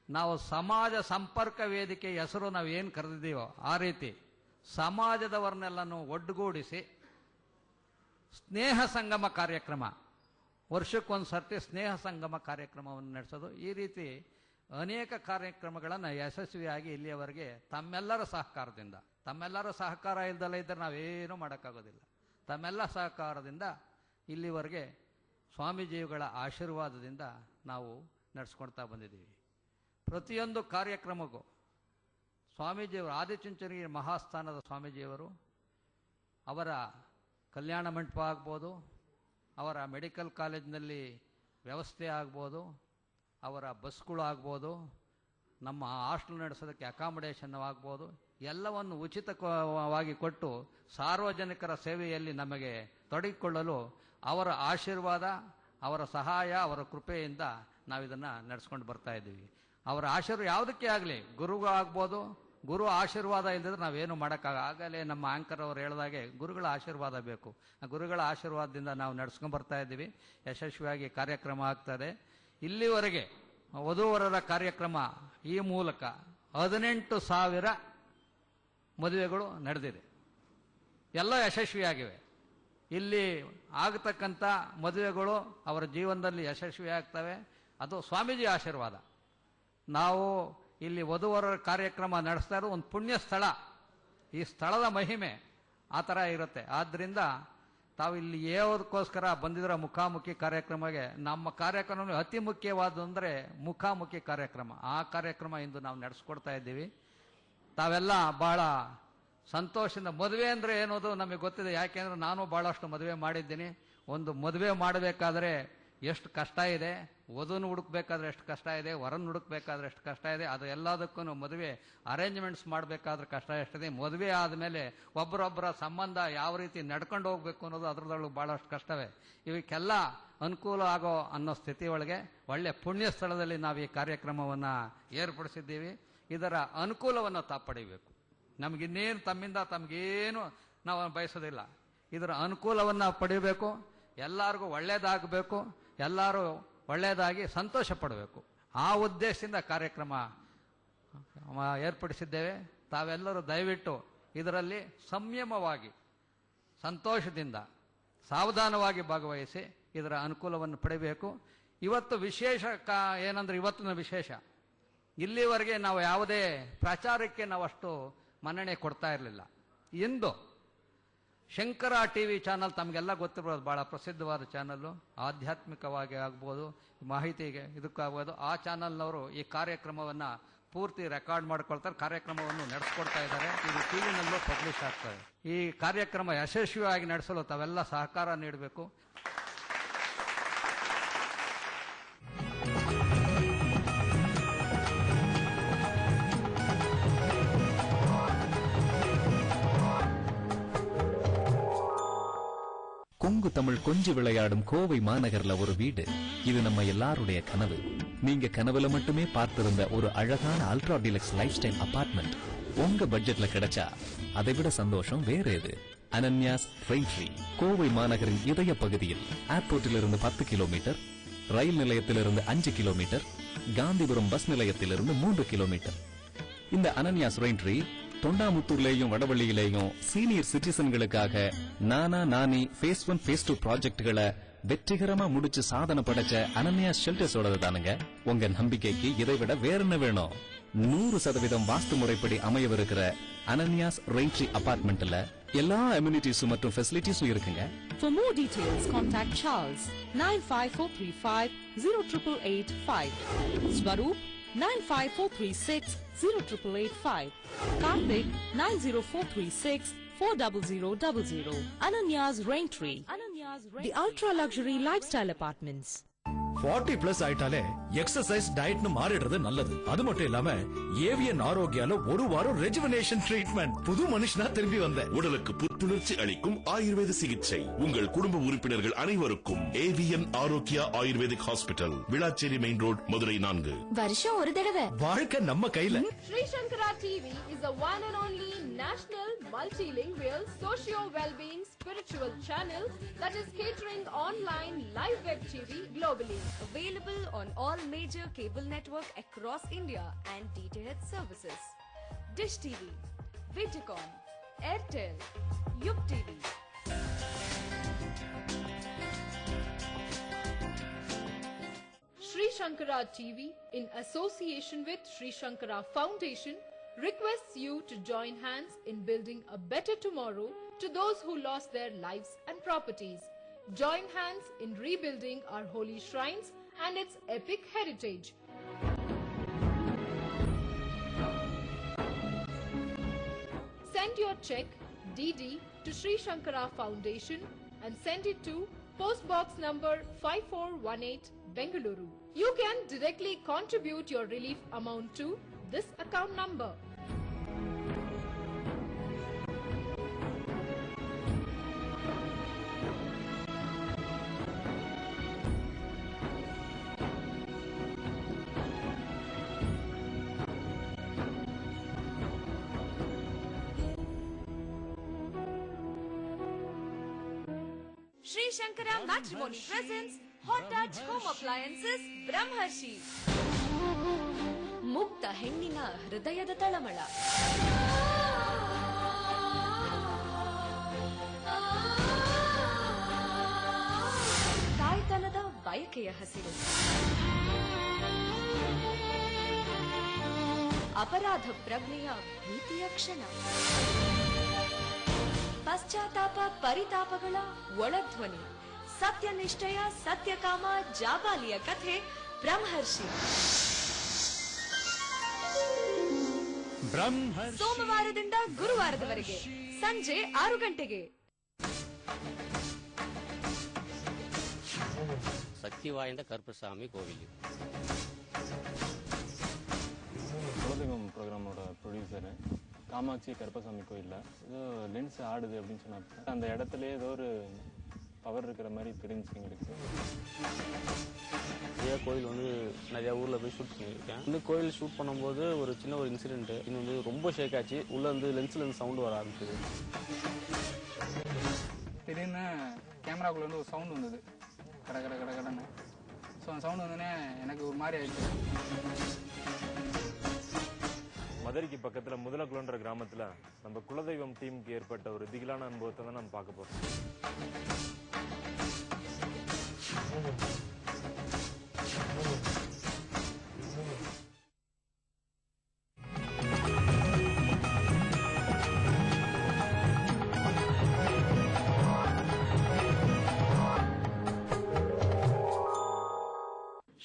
Speaker 9: ನಾವು ಸಮಾಜ ಸಂಪರ್ಕ ವೇದಿಕೆ ಹೆಸರು ನಾವು ಏನು ಕರೆದಿದ್ದೀವೋ ಆ ರೀತಿ ಸಮಾಜದವರನ್ನೆಲ್ಲನೂ ಒಡ್ಡುಗೂಡಿಸಿ ಸ್ನೇಹ ಸಂಗಮ ಕಾರ್ಯಕ್ರಮ, ವರ್ಷಕ್ಕೊಂದು ಸರ್ತಿ ಸ್ನೇಹ ಸಂಗಮ ಕಾರ್ಯಕ್ರಮವನ್ನು ನಡೆಸೋದು. ಈ ರೀತಿ ಅನೇಕ ಕಾರ್ಯಕ್ರಮಗಳನ್ನು ಯಶಸ್ವಿಯಾಗಿ ಇಲ್ಲಿಯವರೆಗೆ ತಮ್ಮೆಲ್ಲರ ಸಹಕಾರ ಇಲ್ದಲ್ಲ ಇದ್ದರೆ ನಾವೇನೂ ಮಾಡೋಕ್ಕಾಗೋದಿಲ್ಲ. ತಮ್ಮೆಲ್ಲ ಸಹಕಾರದಿಂದ ಇಲ್ಲಿವರೆಗೆ ಸ್ವಾಮೀಜಿಗಳ ಆಶೀರ್ವಾದದಿಂದ ನಾವು ನಡೆಸ್ಕೊಳ್ತಾ ಬಂದಿದ್ದೀವಿ. ಪ್ರತಿಯೊಂದು ಕಾರ್ಯಕ್ರಮಕ್ಕೂ ಸ್ವಾಮೀಜಿಯವರು, ಆದಿಚುಂಚನಗಿರಿ ಮಹಾಸ್ಥಾನದ ಸ್ವಾಮೀಜಿಯವರು ಅವರ ಕಲ್ಯಾಣ ಮಂಟಪ ಆಗ್ಬೋದು, ಅವರ ಮೆಡಿಕಲ್ ಕಾಲೇಜಿನಲ್ಲಿ ವ್ಯವಸ್ಥೆ ಆಗ್ಬೋದು, ಅವರ ಬಸ್ಗಳು ಆಗ್ಬೋದು, ನಮ್ಮ ಹಾಸ್ಟೆಲ್ ನಡೆಸೋದಕ್ಕೆ ಅಕಾಮಿಡೇಷನ್ ಆಗ್ಬೋದು, ಎಲ್ಲವನ್ನು ಉಚಿತವಾಗಿ ಕೊಟ್ಟು ಸಾರ್ವಜನಿಕರ ಸೇವೆಯಲ್ಲಿ ನಮಗೆ ತೊಡಗಿಕೊಳ್ಳಲು ಅವರ ಆಶೀರ್ವಾದ, ಅವರ ಸಹಾಯ, ಅವರ ಕೃಪೆಯಿಂದ ನಾವಿದನ್ನು ನಡೆಸ್ಕೊಂಡು ಬರ್ತಾ ಇದ್ದೀವಿ. ಅವರ ಆಶೀರ್ವಾದ ಯಾವುದಕ್ಕೆ ಆಗಲಿ, ಗುರುಗೂ ಆಗ್ಬೋದು, ಗುರು ಆಶೀರ್ವಾದ ಇಲ್ಲದಿದ್ರೆ ನಾವೇನು ಮಾಡೋಕ್ಕಾಗಲೇ ನಮ್ಮ ಆಂಕರ್ ಅವರು ಹೇಳಿದಾಗೆ ಗುರುಗಳ ಆಶೀರ್ವಾದ ಬೇಕು. ಆ ಗುರುಗಳ ಆಶೀರ್ವಾದದಿಂದ ನಾವು ನಡೆಸ್ಕೊಂಡು ಬರ್ತಾ ಇದ್ದೀವಿ. ಯಶಸ್ವಿಯಾಗಿ ಕಾರ್ಯಕ್ರಮ ಆಗ್ತದೆ. ಇಲ್ಲಿವರೆಗೆ ವಧುವರರ ಕಾರ್ಯಕ್ರಮ ಈ ಮೂಲಕ 18,000 ಮದುವೆಗಳು ನಡೆದಿದೆ. ಎಲ್ಲ ಯಶಸ್ವಿಯಾಗಿವೆ. ಇಲ್ಲಿ ಆಗತಕ್ಕಂಥ ಮದುವೆಗಳು ಅವರ ಜೀವನದಲ್ಲಿ ಯಶಸ್ವಿ ಆಗ್ತವೆ. ಅದು ಸ್ವಾಮೀಜಿ ಆಶೀರ್ವಾದ. ನಾವು ಇಲ್ಲಿ ವಧುವರರ ಕಾರ್ಯಕ್ರಮ ನಡೆಸ್ತಾ ಇರೋದು ಒಂದು ಪುಣ್ಯ ಸ್ಥಳ. ಈ ಸ್ಥಳದ ಮಹಿಮೆ ಆ ಥರ ಇರುತ್ತೆ. ಆದ್ದರಿಂದ ತಾವು ಇಲ್ಲಿ ಯಾವುದಕ್ಕೋಸ್ಕರ ಬಂದಿರೋ ಮುಖಾಮುಖಿ ಕಾರ್ಯಕ್ರಮಕ್ಕೆ ನಮ್ಮ ಕಾರ್ಯಕ್ರಮ ಅತಿ ಮುಖ್ಯವಾದ ಅಂದರೆ ಮುಖಾಮುಖಿ ಕಾರ್ಯಕ್ರಮ. ಆ ಕಾರ್ಯಕ್ರಮ ಇಂದು ನಾವು ನಡೆಸ್ಕೊಡ್ತಾ ಇದ್ದೀವಿ. ತಾವೆಲ್ಲ ಬಹಳ ಸಂತೋಷದಿಂದ, ಮದುವೆ ಅಂದರೆ ಏನೋದು ನಮಗೆ ಗೊತ್ತಿದೆ, ಯಾಕೆಂದ್ರೆ ನಾನು ಬಹಳಷ್ಟು ಮದುವೆ ಮಾಡಿದ್ದೀನಿ. ಒಂದು ಮದುವೆ ಮಾಡಬೇಕಾದ್ರೆ ಎಷ್ಟು ಕಷ್ಟ ಇದೆ, ವಧುನ ಹುಡುಕ್ಬೇಕಾದ್ರೆ ಎಷ್ಟು ಕಷ್ಟ ಇದೆ, ವರನ್ ಹುಡುಕ್ಬೇಕಾದ್ರೆ ಎಷ್ಟು ಕಷ್ಟ ಇದೆ, ಅದು ಎಲ್ಲದಕ್ಕೂ ಮದುವೆ ಅರೇಂಜ್ಮೆಂಟ್ಸ್ ಮಾಡಬೇಕಾದ್ರೆ ಕಷ್ಟ ಎಷ್ಟಿದೆ. ಮದುವೆ ಆದಮೇಲೆ ಒಬ್ಬರೊಬ್ಬರ ಸಂಬಂಧ ಯಾವ ರೀತಿ ನಡ್ಕೊಂಡು ಹೋಗ್ಬೇಕು ಅನ್ನೋದು ಅದರದೊಳಗೆ ಭಾಳಷ್ಟು ಕಷ್ಟವೇ. ಇವಕ್ಕೆಲ್ಲ ಅನುಕೂಲ ಆಗೋ ಅನ್ನೋ ಸ್ಥಿತಿ ಒಳಗೆ ಒಳ್ಳೆ ಪುಣ್ಯ ಸ್ಥಳದಲ್ಲಿ ನಾವು ಈ ಕಾರ್ಯಕ್ರಮವನ್ನು ಏರ್ಪಡಿಸಿದ್ದೀವಿ. ಇದರ ಅನುಕೂಲವನ್ನು ತಾವು ಪಡಿಬೇಕು. ನಮಗಿನ್ನೇನು ತಮ್ಮಿಂದ ತಮಗೇನು ನಾವು ಬಯಸೋದಿಲ್ಲ. ಇದರ ಅನುಕೂಲವನ್ನು ಪಡಿಬೇಕು, ಎಲ್ಲರಿಗೂ ಒಳ್ಳೆಯದಾಗಬೇಕು, ಎಲ್ಲರೂ ಒಳ್ಳೆಯದಾಗಿ ಸಂತೋಷ ಪಡಬೇಕು. ಆ ಉದ್ದೇಶದಿಂದ ಕಾರ್ಯಕ್ರಮ ಏರ್ಪಡಿಸಿದ್ದೇವೆ. ತಾವೆಲ್ಲರೂ ದಯವಿಟ್ಟು ಇದರಲ್ಲಿ ಸಂಯಮವಾಗಿ, ಸಂತೋಷದಿಂದ, ಸಾವಧಾನವಾಗಿ ಭಾಗವಹಿಸಿ ಇದರ ಅನುಕೂಲವನ್ನು ಪಡೆಯಬೇಕು. ಇವತ್ತು ವಿಶೇಷ ಏನಂದ್ರೆ ಇವತ್ತಿನ ವಿಶೇಷ, ಇಲ್ಲಿವರೆಗೆ ನಾವು ಯಾವುದೇ ಪ್ರಚಾರಕ್ಕೆ ನಾವು ಅಷ್ಟು ಮನ್ನಣೆ ಕೊಡ್ತಾ ಇರಲಿಲ್ಲ. ಇಂದು ಶಂಕರ ಟಿವಿ ಚಾನಲ್ ತಮಗೆಲ್ಲ ಗೊತ್ತಿರ್ಬೋದು, ಭಾಳ ಪ್ರಸಿದ್ಧವಾದ ಚಾನಲ್ಲು, ಆಧ್ಯಾತ್ಮಿಕವಾಗಿ ಆಗ್ಬೋದು, ಮಾಹಿತಿಗೆ ಇದಕ್ಕಾಗ್ಬೋದು. ಆ ಚಾನಲ್ನವರು ಈ ಕಾರ್ಯಕ್ರಮವನ್ನು ಪೂರ್ತಿ ರೆಕಾರ್ಡ್ ಮಾಡ್ಕೊಳ್ತಾರೆ, ಕಾರ್ಯಕ್ರಮವನ್ನು ನಡೆಸ್ಕೊಡ್ತಾ ಇದ್ದಾರೆ. ಇದು ಟಿವಿನಲ್ಲೂ ಪಬ್ಲಿಷ್ ಆಗ್ತದೆ. ಈ ಕಾರ್ಯಕ್ರಮ ಯಶಸ್ವಿಯಾಗಿ ನಡೆಸಲು ತಾವೆಲ್ಲ ಸಹಕಾರ ನೀಡಬೇಕು.
Speaker 10: கொங்கு தமிழ் கொஞ்சி விளையாடும் கோவை மாநகர்ல ஒரு வீடு. இது நம்ம எல்லாருடைய கனவு. நீங்க கனவுல மட்டுமே பார்த்திருந்த ஒரு அழகான ultra deluxe life style apartment உங்க பட்ஜெட்ல கிடைச்சா அதை விட சந்தோஷம் வேற எது. அனன்யாஸ் ரெயின்ட்ரி, கோவை மாநகரின் இதய பகுதியில் ஏர்போர்ட்டிலிருந்து 10 கிலோமீட்டர், ரயில் நிலையத்திலிருந்து 5 கிலோமீட்டர், காந்திபுரம் பஸ் நிலையத்திலிருந்து 3 கிலோமீட்டர். இந்த அனன்யாஸ் ரெயின்ட்ரி தொண்டாமுத்தூர்லேயும் வடவள்ளியிலேயும் சீனியர் சிட்டிசன்களுக்காக நானா நானி ஃபேஸ் 1 ஃபேஸ் 2 ப்ராஜெக்ட்களை வெற்றிகரமா முடிச்சு சாதனை படைச்ச அனன்யாஸ் ஷெல்டர்ஸோட தானுங்க. உங்க நம்பிக்கைக்கு இதை விட வேற என்ன வேணும்? 100% வாஸ்து முறைப்படி அமையவிருக்கிற அனன்யாஸ் ரெயின்ட்ரி அபார்ட்மெண்ட்ல எல்லா அம்யூனிட்டிஸும் மற்றும் ஃபெசிலிட்டிஸும் இருக்குங்க.
Speaker 6: For more details, contact Charles 95435 08885, Swaroop 95436 08885, Karthik 90436 40000. Ananya's Raintree, the ultra luxury lifestyle apartments.
Speaker 11: 40+ ஆயிட்டாலே exercise டயட்னு மாறிடுறது நல்லது. அது மட்டும் இல்லாம ஏவிஎன் ஆரோக்கியால ஒரு வாரம் ரெஜுவனேஷன் ட்ரீட்மெண்ட், புது மனுஷனா திரும்பி வந்தேன்.
Speaker 12: உடலுக்கு புத்துணர்ச்சி அளிக்கும் ஆயுர்வேத சிகிச்சை உங்கள் குடும்ப உறுப்பினர்கள் அனைவருக்கும் AVN Arogya ayurvedic hospital, Vilachery main road, Madurai 4.
Speaker 5: வருஷம் ஒரு தடவை.
Speaker 11: வாழ்க்கை நம்ம கையில.
Speaker 5: Sri Shankara TV is the one and only national multilingual socio-wellbeing spiritual channel that is catering online live web TV globally.
Speaker 8: Available on all major cable network across India and DTH services. Dish TV, Vidicom, Airtel, Yug TV.
Speaker 5: Sri Shankara TV, in association with Sri Shankara Foundation, requests you to join hands in building a better tomorrow to those who lost their lives and properties. Join hands in rebuilding our holy shrines and its epic heritage. Send your check DD to Sri Shankara Foundation and send it to Post Box number 5418, Bengaluru. You can directly contribute your relief amount to this account number.
Speaker 8: Sri Shankara Matrimony presents Hot Touch Home Appliances Brahmarshi. ಮುಕ್ತ ಹೆಣ್ಣಿನ ಹೃದಯದ ತಳಮಳ. ತಾಯ್ತನದ ಬಯಕೆಯ ಹಸಿರು. ಅಪರಾಧ ಪ್ರಜ್ಞೆಯ ಭೀತಿಯ ಕ್ಷಣ. ಪಶ್ಚಾತ್ತಾಪ ಪರಿತಾಪಗಳ ಒಳಧ್ವನಿ, ಸತ್ಯನಿಷ್ಠೆಯ ಸತ್ಯಕಾಮ ಜಾಬಾಲಿಯ ಕಥೆ ಬ್ರಹ್ಮರ್ಷಿ. ಸೋಮವಾರದಿಂದ ಗುರುವಾರದವರೆಗೆ ಸಂಜೆ 6 ಗಂಟೆಗೆ.
Speaker 13: சக்தி வாய்ந்த கருப்பசாமி கோவில்.
Speaker 14: குலதெய்வம் ப்ரோக்ராமோட ப்ரொடியூசரு காமாட்சி கருப்பசாமி கோயிலில் ஏதோ லென்ஸ் ஆடுது அப்படின்னு சொன்னாங்க. அந்த இடத்துல ஏதோ ஒரு பவர் இருக்கிற மாதிரி தெரிஞ்சு எங்களுக்கு.
Speaker 15: நிறையா கோயில் வந்து நிறையா ஊரில் போய் ஷூட் பண்ணியிருக்கேன். இந்த கோயில் ஷூட் பண்ணும்போது ஒரு சின்ன ஒரு இன்சிடென்ட்டு இது வந்து ரொம்ப ஷேக் ஆச்சு. உள்ளே வந்து லென்ஸ்லேருந்து சவுண்டு வர ஆரம்பிச்சது.
Speaker 16: திடீர்னு கேமராக்குள்ளே வந்து ஒரு சவுண்டு வந்தது, கட கட கட கடன்னு. ஸோ அந்த சவுண்டு வந்தோடனே எனக்கு ஒரு மாதிரி ஆயிடுச்சு.
Speaker 17: மதுரைக்கு பக்கத்தில் முதலக்குளன்ற கிராமத்தில் நம்ம குலதெய்வம் டீமுக்கு ஏற்பட்ட ஒரு திகிலான அனுபவத்தை தான் நம்ம பார்க்க போகிறோம்.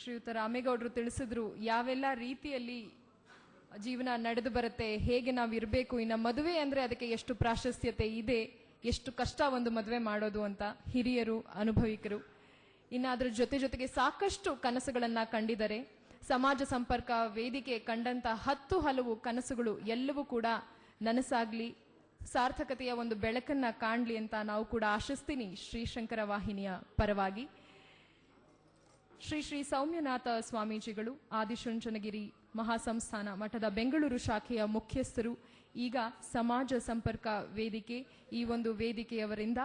Speaker 1: ಶ್ರೀಯುತ ರಾಮೇಗೌಡರು ತಿಳಿಸಿದ್ರು ಯಾವೆಲ್ಲ ರೀತಿಯಲ್ಲಿ ಜೀವನ ನಡೆದು ಬರುತ್ತೆ, ಹೇಗೆ ನಾವು ಇರಬೇಕು, ಇನ್ನು ಮದುವೆ ಅಂದ್ರೆ ಅದಕ್ಕೆ ಎಷ್ಟು ಪ್ರಾಶಸ್ತ್ಯತೆ ಇದೆ, ಎಷ್ಟು ಕಷ್ಟ ಒಂದು ಮದುವೆ ಮಾಡೋದು ಅಂತ ಹಿರಿಯರು ಅನುಭವಿಕರು. ಇನ್ನು ಅದ್ರ ಜೊತೆಗೆ ಸಾಕಷ್ಟು ಕನಸುಗಳನ್ನ ಕಂಡಿದ್ದಾರೆ. ಸಮಾಜ ಸಂಪರ್ಕ ವೇದಿಕೆ ಕಂಡಂತ 10 ಹಲವು ಕನಸುಗಳು ಎಲ್ಲವೂ ಕೂಡ ನನಸಾಗ್ಲಿ, ಸಾರ್ಥಕತೆಯ ಒಂದು ಬೆಳಕನ್ನ ಕಾಣ್ಲಿ ಅಂತ ನಾವು ಕೂಡ ಆಶಿಸ್ತೀನಿ ಶ್ರೀಶಂಕರ ವಾಹಿನಿಯ ಪರವಾಗಿ. ಶ್ರೀ ಶ್ರೀ ಸೌಮ್ಯನಾಥ ಸ್ವಾಮೀಜಿಗಳು ಆದಿಚುಂಚನಗಿರಿ ಮಹಾಸಂಸ್ಥಾನ ಮಠದ ಬೆಂಗಳೂರು ಶಾಖೆಯ ಮುಖ್ಯಸ್ಥರು. ಈಗ ಸಮಾಜ ಸಂಪರ್ಕ ವೇದಿಕೆ ಈ ಒಂದು ವೇದಿಕೆಯವರಿಂದ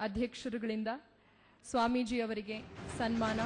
Speaker 1: ಅಧ್ಯಕ್ಷರುಗಳಿಂದ ಸ್ವಾಮೀಜಿಯವರಿಗೆ ಸನ್ಮಾನ.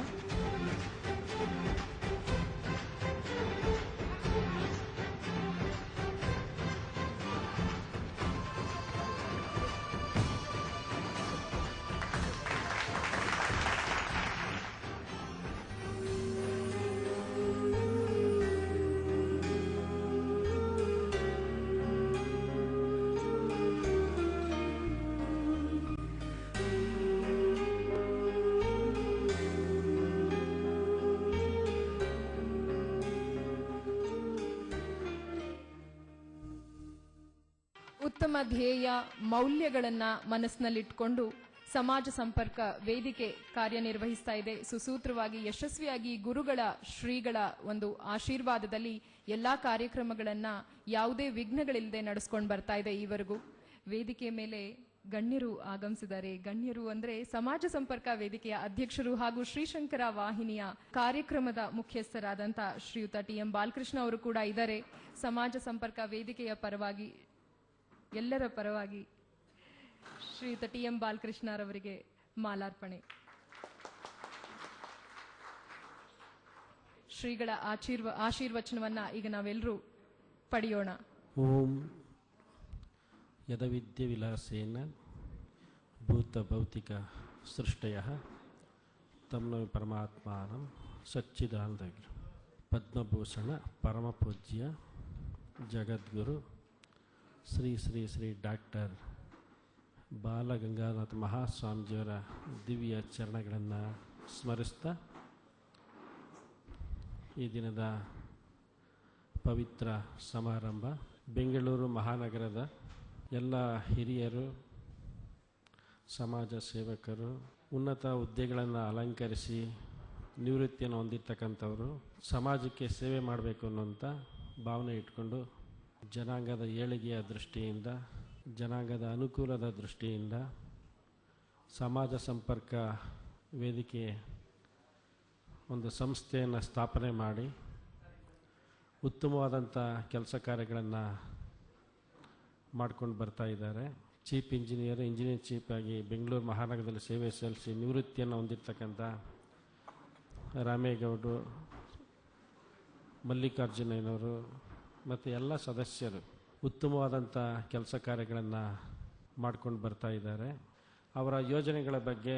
Speaker 1: ಉತ್ತಮ ಧ್ಯೇಯ ಮೌಲ್ಯಗಳನ್ನ ಮನಸ್ಸಿನಲ್ಲಿಟ್ಕೊಂಡು ಸಮಾಜ ಸಂಪರ್ಕ ವೇದಿಕೆ ಕಾರ್ಯನಿರ್ವಹಿಸ್ತಾ ಇದೆ. ಸುಸೂತ್ರವಾಗಿ ಯಶಸ್ವಿಯಾಗಿ ಗುರುಗಳ ಶ್ರೀಗಳ ಒಂದು ಆಶೀರ್ವಾದದಲ್ಲಿ ಎಲ್ಲಾ ಕಾರ್ಯಕ್ರಮಗಳನ್ನ ಯಾವುದೇ ವಿಘ್ನಗಳಿಲ್ಲದೆ ನಡೆಸ್ಕೊಂಡು ಬರ್ತಾ ಇದೆ ಈವರೆಗೂ. ವೇದಿಕೆ ಮೇಲೆ ಗಣ್ಯರು ಆಗಮಿಸಿದ್ದಾರೆ. ಗಣ್ಯರು ಅಂದ್ರೆ ಸಮಾಜ ಸಂಪರ್ಕ ವೇದಿಕೆಯ ಅಧ್ಯಕ್ಷರು ಹಾಗೂ ಶ್ರೀಶಂಕರ ವಾಹಿನಿಯ ಕಾರ್ಯಕ್ರಮದ ಮುಖ್ಯಸ್ಥರಾದಂತ ಶ್ರೀಯುತ TM ಬಾಲಕೃಷ್ಣ ಅವರು ಕೂಡ ಇದ್ದಾರೆ. ಸಮಾಜ ಸಂಪರ್ಕ ವೇದಿಕೆಯ ಪರವಾಗಿ ಎಲ್ಲರ ಪರವಾಗಿ ಶ್ರೀಯುತ TM ಬಾಲಕೃಷ್ಣರವರಿಗೆ ಮಾಲಾರ್ಪಣೆ. ಶ್ರೀಗಳ ಆಶೀರ್ವಚನವನ್ನ ಈಗ ನಾವೆಲ್ಲರೂ ಪಡೆಯೋಣ.
Speaker 18: ಓಂ ಯದವಿದ್ಯ ವಿಲಾಸೇನ ಭೂತ ಭೌತಿಕ ಸೃಷ್ಟಯ ತಮ್ಮ ಪರಮಾತ್ಮಾನಂ ಸಚ್ಚಿದಾನಂದ ಪದ್ಮಭೂಷಣ ಪರಮಪೂಜ್ಯ ಜಗದ್ಗುರು ಶ್ರೀ ಶ್ರೀ ಶ್ರೀ ಡಾಕ್ಟರ್ ಬಾಲಗಂಗಾಧರ ಮಹಾಸ್ವಾಮೀಜಿಯವರ ದಿವ್ಯ ಚರಣಗಳನ್ನು ಸ್ಮರಿಸ್ತಾ ಈ ದಿನದ ಪವಿತ್ರ ಸಮಾರಂಭ ಬೆಂಗಳೂರು ಮಹಾನಗರದ ಎಲ್ಲ ಹಿರಿಯರು, ಸಮಾಜ ಸೇವಕರು, ಉನ್ನತ ಹುದ್ದೆಗಳನ್ನು ಅಲಂಕರಿಸಿ ನಿವೃತ್ತಿಯನ್ನು ಹೊಂದಿರತಕ್ಕಂಥವರು ಸಮಾಜಕ್ಕೆ ಸೇವೆ ಮಾಡಬೇಕು ಅನ್ನುವಂಥ ಭಾವನೆ ಇಟ್ಕೊಂಡು ಜನಾಂಗದ ಏಳಿಗೆಯ ದೃಷ್ಟಿಯಿಂದ, ಜನಾಂಗದ ಅನುಕೂಲದ ದೃಷ್ಟಿಯಿಂದ ಸಮಾಜ ಸಂಪರ್ಕ ವೇದಿಕೆ ಒಂದು ಸಂಸ್ಥೆಯನ್ನು ಸ್ಥಾಪನೆ ಮಾಡಿ ಉತ್ತಮವಾದಂಥ ಕೆಲಸ ಕಾರ್ಯಗಳನ್ನು ಮಾಡ್ಕೊಂಡು ಬರ್ತಾ ಇದ್ದಾರೆ. ಚೀಫ್ ಇಂಜಿನಿಯರ್ ಚೀಫ್ ಆಗಿ ಬೆಂಗಳೂರು ಮಹಾನಗರದಲ್ಲಿ ಸೇವೆ ಸಲ್ಲಿಸಿ ನಿವೃತ್ತಿಯನ್ನು ಹೊಂದಿರತಕ್ಕಂಥ ರಾಮೇಗೌಡರು, ಮಲ್ಲಿಕಾರ್ಜುನಯ್ಯನವರು ಮತ್ತು ಎಲ್ಲ ಸದಸ್ಯರು ಉತ್ತಮವಾದಂಥ ಕೆಲಸ ಕಾರ್ಯಗಳನ್ನು ಮಾಡ್ಕೊಂಡು ಬರ್ತಾ ಇದ್ದಾರೆ. ಅವರ ಯೋಜನೆಗಳ ಬಗ್ಗೆ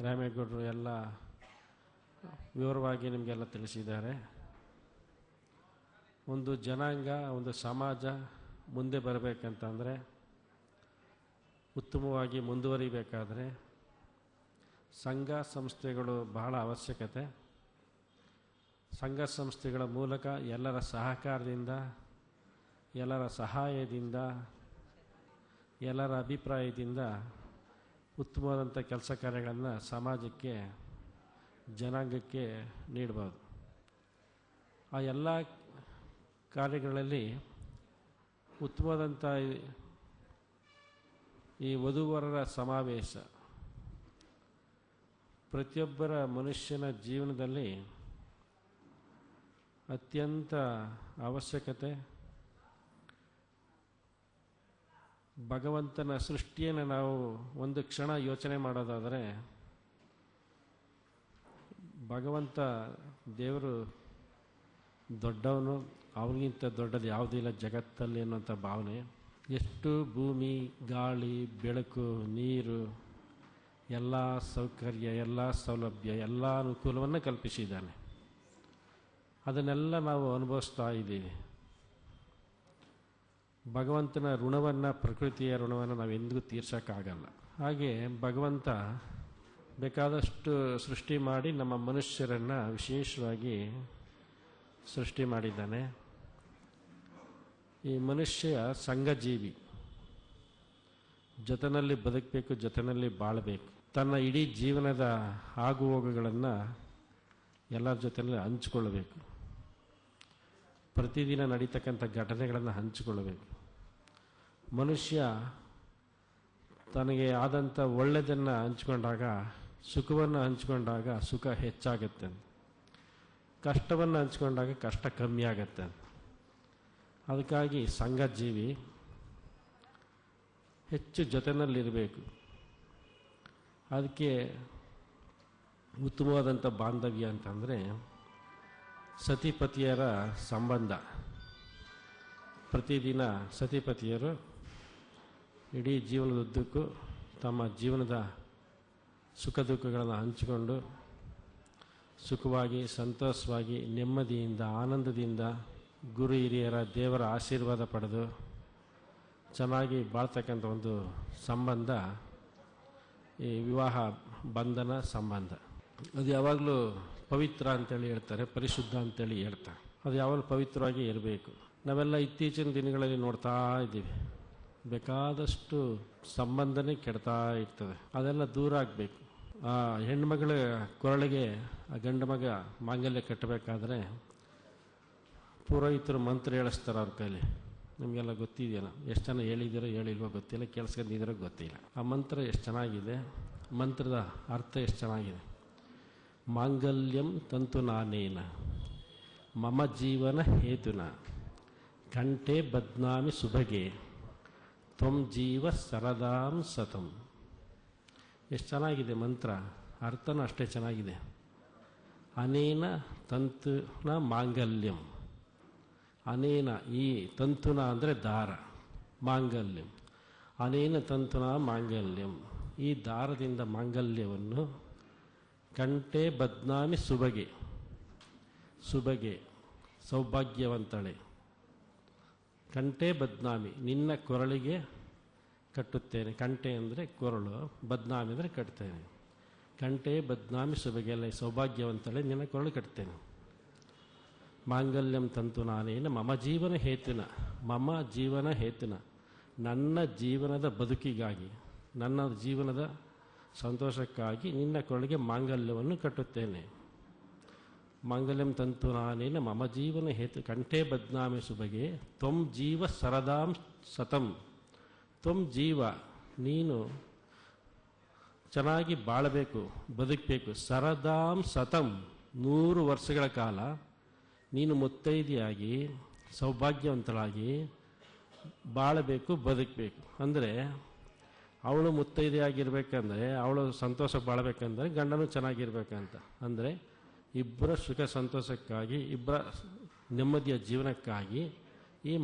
Speaker 18: ರಾಮೇಗೌಡರು ಎಲ್ಲ ವಿವರವಾಗಿ ನಿಮಗೆಲ್ಲ ತಿಳಿಸಿದ್ದಾರೆ. ಒಂದು ಜನಾಂಗ, ಒಂದು ಸಮಾಜ ಮುಂದೆ ಬರಬೇಕಂತಂದರೆ ಉತ್ತಮವಾಗಿ ಮುಂದುವರಿಬೇಕಾದರೆ ಸಂಘ ಸಂಸ್ಥೆಗಳು ಬಹಳ ಅವಶ್ಯಕತೆ. ಸಂಘ ಸಂಸ್ಥೆಗಳ ಮೂಲಕ ಎಲ್ಲರ ಸಹಕಾರದಿಂದ, ಎಲ್ಲರ ಸಹಾಯದಿಂದ, ಎಲ್ಲರ ಅಭಿಪ್ರಾಯದಿಂದ ಉತ್ತಮವಾದಂಥ ಕೆಲಸ ಕಾರ್ಯಗಳನ್ನು ಸಮಾಜಕ್ಕೆ, ಜನಾಂಗಕ್ಕೆ ನೀಡ್ಬೋದು. ಆ ಎಲ್ಲ ಕಾರ್ಯಗಳಲ್ಲಿ ಉತ್ತಮವಾದಂಥ ಈ ವಧುವರರ ಸಮಾವೇಶ ಪ್ರತಿಯೊಬ್ಬರ ಮನುಷ್ಯನ ಜೀವನದಲ್ಲಿ ಅತ್ಯಂತ ಅವಶ್ಯಕತೆ. ಭಗವಂತನ ಸೃಷ್ಟಿಯನ್ನು ನಾವು ಒಂದು ಕ್ಷಣ ಯೋಚನೆ ಮಾಡೋದಾದರೆ, ಭಗವಂತ ದೇವರು ದೊಡ್ಡವನು, ಅವನಿಗಿಂತ ದೊಡ್ಡದು ಯಾವುದೂ ಇಲ್ಲ ಜಗತ್ತಲ್ಲಿ ಅನ್ನುವಂಥ ಭಾವನೆ. ಎಷ್ಟು ಭೂಮಿ, ಗಾಳಿ, ಬೆಳಕು, ನೀರು, ಎಲ್ಲ ಸೌಕರ್ಯ, ಎಲ್ಲ ಸೌಲಭ್ಯ, ಎಲ್ಲ ಅನುಕೂಲವನ್ನು ಕಲ್ಪಿಸಿದ್ದಾನೆ. ಅದನ್ನೆಲ್ಲ ನಾವು ಅನುಭವಿಸ್ತಾ ಇದ್ದೀವಿ. ಭಗವಂತನ ಋಣವನ್ನು, ಪ್ರಕೃತಿಯ ಋಣವನ್ನು ನಾವು ಎಂದಿಗೂ ತೀರ್ಸೋಕ್ಕಾಗಲ್ಲ. ಹಾಗೆ ಭಗವಂತ ಬೇಕಾದಷ್ಟು ಸೃಷ್ಟಿ ಮಾಡಿ ನಮ್ಮ ಮನುಷ್ಯರನ್ನು ವಿಶೇಷವಾಗಿ ಸೃಷ್ಟಿ ಮಾಡಿದ್ದಾನೆ. ಈ ಮನುಷ್ಯ ಸಂಘಜೀವಿ, ಜೊತೆಯಲ್ಲಿ ಬದುಕಬೇಕು, ಜೊತೆಯಲ್ಲಿ ಬಾಳಬೇಕು. ತನ್ನ ಇಡೀ ಜೀವನದ ಆಗುಹೋಗುಗಳನ್ನು ಎಲ್ಲರ ಜೊತೆಯಲ್ಲಿ ಹಂಚಿಕೊಳ್ಳಬೇಕು. ಪ್ರತಿದಿನ ನಡೀತಕ್ಕಂಥ ಘಟನೆಗಳನ್ನು ಹಂಚಿಕೊಳ್ಳಬೇಕು. ಮನುಷ್ಯ ತನಗೆ ಆದಂಥ ಒಳ್ಳೆಯದನ್ನು ಹಂಚಿಕೊಂಡಾಗ, ಸುಖವನ್ನು ಹಂಚಿಕೊಂಡಾಗ ಸುಖ ಹೆಚ್ಚಾಗುತ್ತೆ, ಕಷ್ಟವನ್ನು ಹಂಚಿಕೊಂಡಾಗ ಕಷ್ಟ ಕಮ್ಮಿ ಆಗುತ್ತೆ. ಅದಕ್ಕಾಗಿ ಸಂಘಜೀವಿ ಹೆಚ್ಚು ಜೊತೆಯಲ್ಲಿರಬೇಕು. ಅದಕ್ಕೆ ಉತ್ತಮವಾದಂಥ ಬಾಂಧವ್ಯ ಅಂತಂದರೆ ಸತಿಪತಿಯರ ಸಂಬಂಧ. ಪ್ರತಿದಿನ ಸತಿಪತಿಯರು ಇಡೀ ಜೀವನದುದ್ದಕ್ಕೂ ತಮ್ಮ ಜೀವನದ ಸುಖ ದುಃಖಗಳನ್ನು ಹಂಚಿಕೊಂಡು ಸುಖವಾಗಿ, ಸಂತೋಷವಾಗಿ, ನೆಮ್ಮದಿಯಿಂದ, ಆನಂದದಿಂದ ಗುರು ಹಿರಿಯರ, ದೇವರ ಆಶೀರ್ವಾದ ಪಡೆದು ಚೆನ್ನಾಗಿ ಬಾಳ್ತಕ್ಕಂಥ ಒಂದು ಸಂಬಂಧ ಈ ವಿವಾಹ ಬಂಧನ ಸಂಬಂಧ. ಅದು ಯಾವಾಗಲೂ ಪವಿತ್ರ ಅಂತೇಳಿ ಹೇಳ್ತಾರೆ, ಪರಿಶುದ್ಧ ಅಂತೇಳಿ ಹೇಳ್ತಾರೆ. ಅದು ಯಾವಾಗಲೂ ಪವಿತ್ರವಾಗಿ ಇರಬೇಕು. ನಾವೆಲ್ಲ ಇತ್ತೀಚಿನ ದಿನಗಳಲ್ಲಿ ನೋಡ್ತಾ ಇದ್ದೀವಿ, ಬೇಕಾದಷ್ಟು ಸಂಬಂಧನೇ ಕೆಡ್ತಾ ಇರ್ತದೆ. ಅದೆಲ್ಲ ದೂರ ಆಗಬೇಕು. ಆ ಹೆಣ್ಮಗಳ ಕೊರಳಿಗೆ ಆ ಗಂಡು ಮಗ ಮಾಂಗಲ್ಯ ಕಟ್ಟಬೇಕಾದ್ರೆ ಪುರೋಹಿತರು ಮಂತ್ರ ಹೇಳಿಸ್ತಾರೆ ಅವ್ರ ಕೈಲಿ. ನಿಮಗೆಲ್ಲ ಗೊತ್ತಿದೆಯಲ್ಲ, ಎಷ್ಟು ಜನ ಹೇಳಿದಿರೋ ಹೇಳಿಲ್ವೋ ಗೊತ್ತಿಲ್ಲ, ಕೇಳಿಸ್ಕೊಂಡಿದ್ದೀರೋ ಗೊತ್ತಿಲ್ಲ. ಆ ಮಂತ್ರ ಎಷ್ಟು ಚೆನ್ನಾಗಿದೆ, ಮಂತ್ರದ ಅರ್ಥ ಎಷ್ಟು ಚೆನ್ನಾಗಿದೆ. ಮಾಂಗಲ್ಯಂ ತಂತು ನಾನೇನ ಮಮ ಜೀವನ ಹೇತುನ ಕಂಠೆ ಬದ್ನಾಮಿ ಸುಭಗೆ ತ್ವಂ ಜೀವ ಸರದಾಂ ಸತಂ. ಎಷ್ಟು ಚೆನ್ನಾಗಿದೆ ಮಂತ್ರ, ಅರ್ಥನೂ ಅಷ್ಟೇ ಚೆನ್ನಾಗಿದೆ. ಅನೇನ ತಂತುನ ಮಾಂಗಲ್ಯಂ, ಅನೇನ ಈ ತಂತುನ ಅಂದರೆ ದಾರ, ಮಾಂಗಲ್ಯಂ, ಅನೇನ ತಂತುನ ಮಾಂಗಲ್ಯಂ, ಈ ದಾರದಿಂದ ಮಾಂಗಲ್ಯವನ್ನು ಕಂಠೆ ಬದ್ನಾಮಿ ಸುಬಗೆ, ಸುಬಗೆ ಸೌಭಾಗ್ಯವಂತಳೆ, ಕಂಠೆ ಬದ್ನಾಮಿ ನಿನ್ನ ಕೊರಳಿಗೆ ಕಟ್ಟುತ್ತೇನೆ. ಕಂಠೆ ಅಂದರೆ ಕೊರಳು, ಬದ್ನಾಮಿ ಅಂದರೆ ಕಟ್ತೇನೆ. ಕಂಠೆ ಬದ್ನಾಮಿ ಸುಬಗೆಲ್ಲ ಸೌಭಾಗ್ಯವಂತಳೆ ನಿನ್ನ ಕೊರಳು ಕಟ್ತೇನೆ. ಮಾಂಗಲ್ಯಂ ತಂತು ನಾನೇನ ಮಮ ಜೀವನ ಹೇತುನ, ಮಮ ಜೀವನ ಹೇತುನ ನನ್ನ ಜೀವನದ ಬದುಕಿಗಾಗಿ, ನನ್ನ ಜೀವನದ ಸಂತೋಷಕ್ಕಾಗಿ ನಿನ್ನ ಕೊರಳಿಗೆ ಮಾಂಗಲ್ಯವನ್ನು ಕಟ್ಟುತ್ತೇನೆ. ಮಾಂಗಲ್ಯಂ ತಂತು ನಾನೇನ ಮಮ ಜೀವನ ಹೇತು ಕಂಠೆ ಬದ್ನಾಮಿ ಸುಬಗೆ ತ್ವಂ ಜೀವ ಸರದಾಂ ಸತಂ. ತ್ವಂ ಜೀವ, ನೀನು ಚೆನ್ನಾಗಿ ಬಾಳಬೇಕು, ಬದುಕಬೇಕು. ಸರದಾಂ ಸತಂ, 100 ವರ್ಷಗಳ ಕಾಲ ನೀನು ಮುತ್ತೈದೆಯಾಗಿ ಸೌಭಾಗ್ಯವಂತಳಾಗಿ ಬಾಳಬೇಕು, ಬದುಕಬೇಕು. ಅಂದರೆ ಅವಳು ಮುತ್ತೈದೆಯಾಗಿರ್ಬೇಕಂದ್ರೆ, ಅವಳು ಸಂತೋಷ ಬಾಳಬೇಕಂದ್ರೆ ಗಂಡನೂ ಚೆನ್ನಾಗಿರ್ಬೇಕಂತ. ಅಂದರೆ ಇಬ್ಬರ ಸುಖ ಸಂತೋಷಕ್ಕಾಗಿ, ಇಬ್ಬರ ನೆಮ್ಮದಿಯ ಜೀವನಕ್ಕಾಗಿ ಈ